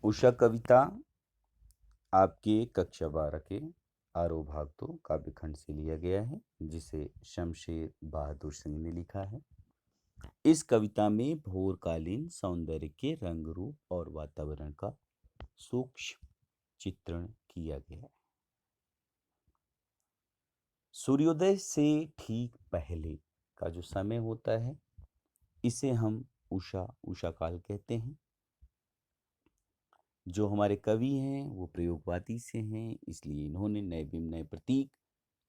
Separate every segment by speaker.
Speaker 1: उषा कविता आपके कक्षा 12 के आरोह भाग 2 काव्य खंड से लिया गया है, जिसे शमशेर बहादुर सिंह ने लिखा है। इस कविता में भोरकालीन सौंदर्य के रंग रूप और वातावरण का सूक्ष्म चित्रण किया गया है। सूर्योदय से ठीक पहले का जो समय होता है, इसे हम उषा काल कहते हैं। जो हमारे कवि हैं वो प्रयोगवादी से हैं, इसलिए इन्होंने नए बिंब, नए प्रतीक,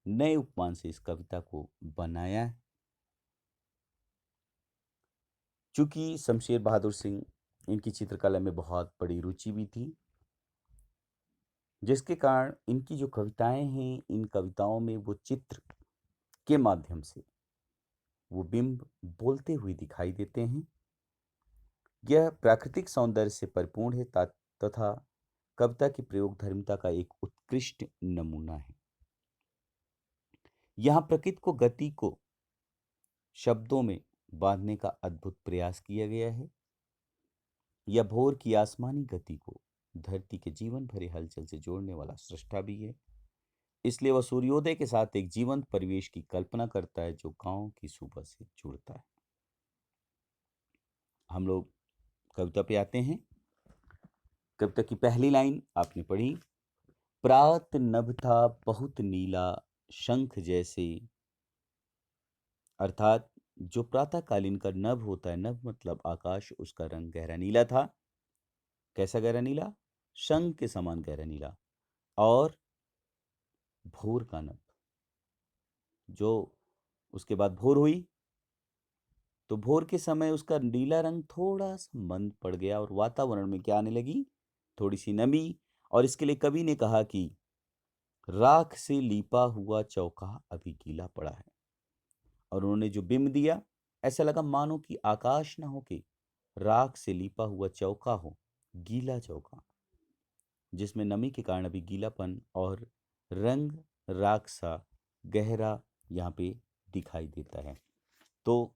Speaker 1: नए उपमान से इस कविता को बनाया है। चूंकि शमशेर बहादुर सिंह, इनकी चित्रकला में बहुत बड़ी रुचि भी थी, जिसके कारण इनकी जो कविताएं हैं, इन कविताओं में वो चित्र के माध्यम से वो बिंब बोलते हुए दिखाई देते हैं। यह प्राकृतिक सौंदर्य से परिपूर्ण है तथा कविता की प्रयोग धर्मिता का एक उत्कृष्ट नमूना है। यहाँ प्रकृति को, गति को शब्दों में बांधने का अद्भुत प्रयास किया गया है। यह भोर की आसमानी गति को धरती के जीवन भरे हलचल से जोड़ने वाला सृष्टा भी है। इसलिए वह सूर्योदय के साथ एक जीवंत परिवेश की कल्पना करता है, जो गांव की सुबह से जुड़ता है। हम लोग कविता पे आते हैं। कविता की पहली लाइन आपने पढ़ी, प्रात नभ था बहुत नीला शंख जैसे। अर्थात जो प्रातःकालीन का नभ होता है, नभ मतलब आकाश, उसका रंग गहरा नीला था। कैसा गहरा नीला? शंख के समान गहरा नीला। और भोर का नभ, जो उसके बाद भोर हुई तो भोर के समय उसका नीला रंग थोड़ा सा मंद पड़ गया और वातावरण में क्या आने लगी? थोड़ी सी नमी। और इसके लिए कवि ने कहा कि राख से लीपा हुआ चौका अभी गीला पड़ा है। और उन्होंने जो बिंब दिया, ऐसा लगा मानो कि आकाश ना हो के राख से लीपा हुआ चौका हो, गीला चौका, जिसमें नमी के कारण अभी गीलापन और रंग राख सा गहरा यहाँ पे दिखाई देता है। तो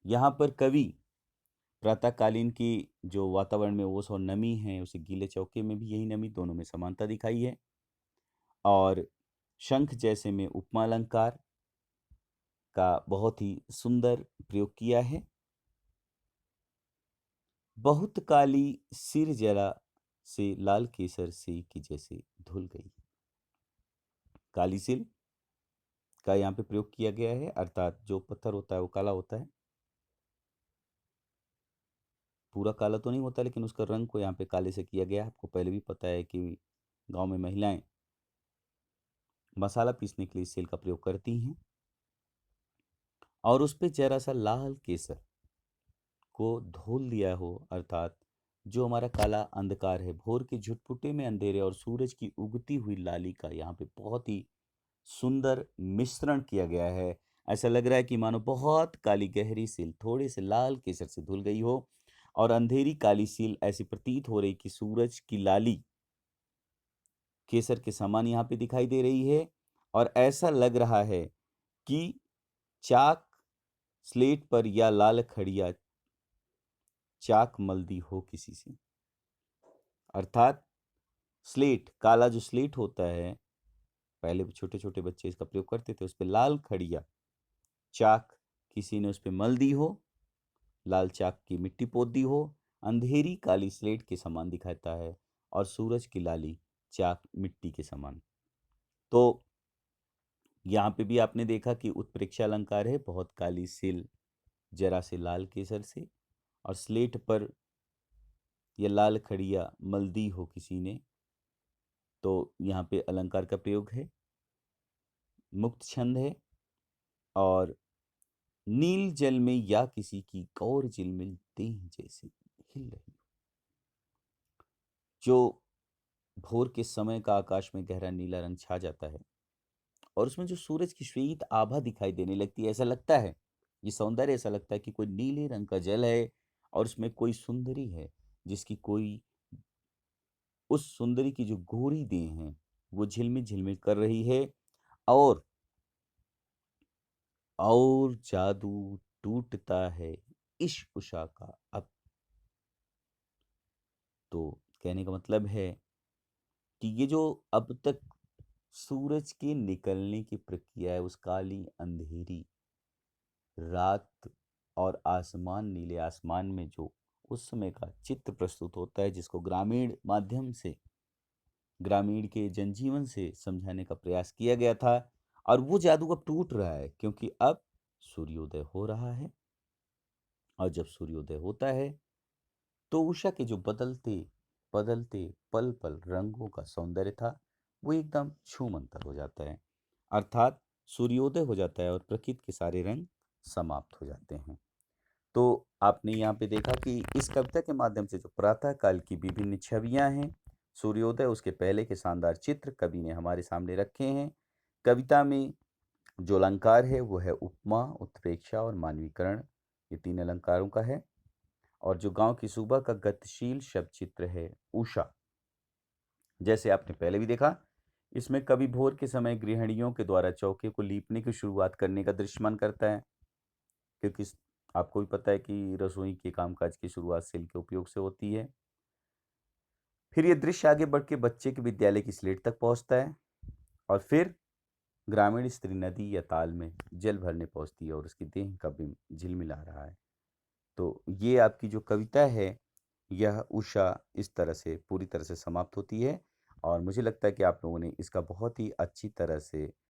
Speaker 1: यहाँ पर कवि प्रातःकालीन की जो वातावरण में ओस और नमी है, उसे गीले चौके में भी यही नमी, दोनों में समानता दिखाई है। और शंख जैसे में उपमा अलंकार का बहुत ही सुंदर प्रयोग किया है। बहुत काली सिर जरा से लाल केसर से की जैसे धुल गई। काली सिर का यहाँ पे प्रयोग किया गया है, अर्थात जो पत्थर होता है वो काला होता है। पूरा काला तो नहीं होता, लेकिन उसका रंग को यहाँ पे काले से किया गया है। आपको पहले भी पता है कि गांव में महिलाएं मसाला पीसने के लिए सेल का प्रयोग करती हैं, और उस पे जरा सा लाल केसर को धोल दिया हो, अर्थात जो हमारा काला अंधकार है, भोर के झुटपुटे में अंधेरे और सूरज की उगती हुई लाली का यहाँ पे बहुत ही सुंदर मिश्रण किया गया है। ऐसा लग रहा है कि मानो बहुत काली गहरी सील थोड़े से लाल केसर से धुल गई हो, और अंधेरी काली सील ऐसी प्रतीत हो रही कि सूरज की लाली केसर के समान यहाँ पे दिखाई दे रही है। और ऐसा लग रहा है कि चाक स्लेट पर या लाल खड़िया चाक मल्दी हो किसी से। अर्थात स्लेट, काला जो स्लेट होता है, पहले छोटे छोटे बच्चे इसका प्रयोग करते थे, उस पर लाल खड़िया चाक किसी ने उस पर मल दी हो, लाल चाक की मिट्टी पोत दी हो। अंधेरी काली स्लेट के समान दिखाता है, और सूरज की लाली चाक मिट्टी के समान। तो यहाँ पे भी आपने देखा कि उत्प्रेक्षा अलंकार है, बहुत काली सिल जरा से लाल केसर से, और स्लेट पर यह लाल खड़िया मल्दी हो किसी ने। तो यहाँ पे अलंकार का प्रयोग है, मुक्त छंद है। और नील जल में या किसी की गौर झिलमिल देह जैसे हिल रही। जो भोर के समय का आकाश में गहरा नीला रंग छा जाता है, और उसमें जो सूरज की श्वेत आभा दिखाई देने लगती है, ऐसा लगता है, ये सौंदर्य ऐसा लगता है कि कोई नीले रंग का जल है, और उसमें कोई सुंदरी है, जिसकी कोई उस सुंदरी की जो गोरी देह है वो झिलमिल झिलमिल कर रही है। और जादू टूटता है इस उषा का अब। तो कहने का मतलब है कि ये जो अब तक सूरज के निकलने की प्रक्रिया है, उस काली अंधेरी रात और आसमान, नीले आसमान में जो उस समय का चित्र प्रस्तुत होता है, जिसको ग्रामीण माध्यम से, ग्रामीण के जनजीवन से समझाने का प्रयास किया गया था, और वो जादू अब टूट रहा है क्योंकि अब सूर्योदय हो रहा है। और जब सूर्योदय होता है तो उषा के जो बदलते बदलते पल पल रंगों का सौंदर्य था, वो एकदम छूमंतर हो जाता है। अर्थात सूर्योदय हो जाता है और प्रकृति के सारे रंग समाप्त हो जाते हैं। तो आपने यहाँ पे देखा कि इस कविता के माध्यम से जो प्रातः काल की विभिन्न छवियां हैं, सूर्योदय, उसके पहले के शानदार चित्र कवि ने हमारे सामने रखे हैं। कविता में जो अलंकार है वो है उपमा, उत्प्रेक्षा और मानवीकरण। ये तीन अलंकारों का है। और जो गांव की सुबह का गतिशील शब्द चित्र है उषा, जैसे आपने पहले भी देखा, इसमें कवि भोर के समय गृहिणियों के द्वारा चौके को लीपने की शुरुआत करने का दृश्यमान करता है, क्योंकि आपको भी पता है कि रसोई के कामकाज की शुरुआत सिल के उपयोग से होती है। फिर ये दृश्य आगे बढ़ के बच्चे के विद्यालय की स्लेट तक पहुंचता है, और फिर ग्रामीण स्त्री नदी या ताल में जल भरने पहुंचती है और उसकी देह का बिंब झिलमिला रहा है। तो ये आपकी जो कविता है, यह उषा इस तरह से पूरी तरह से समाप्त होती है। और मुझे लगता है कि आप लोगों ने इसका बहुत ही अच्छी तरह से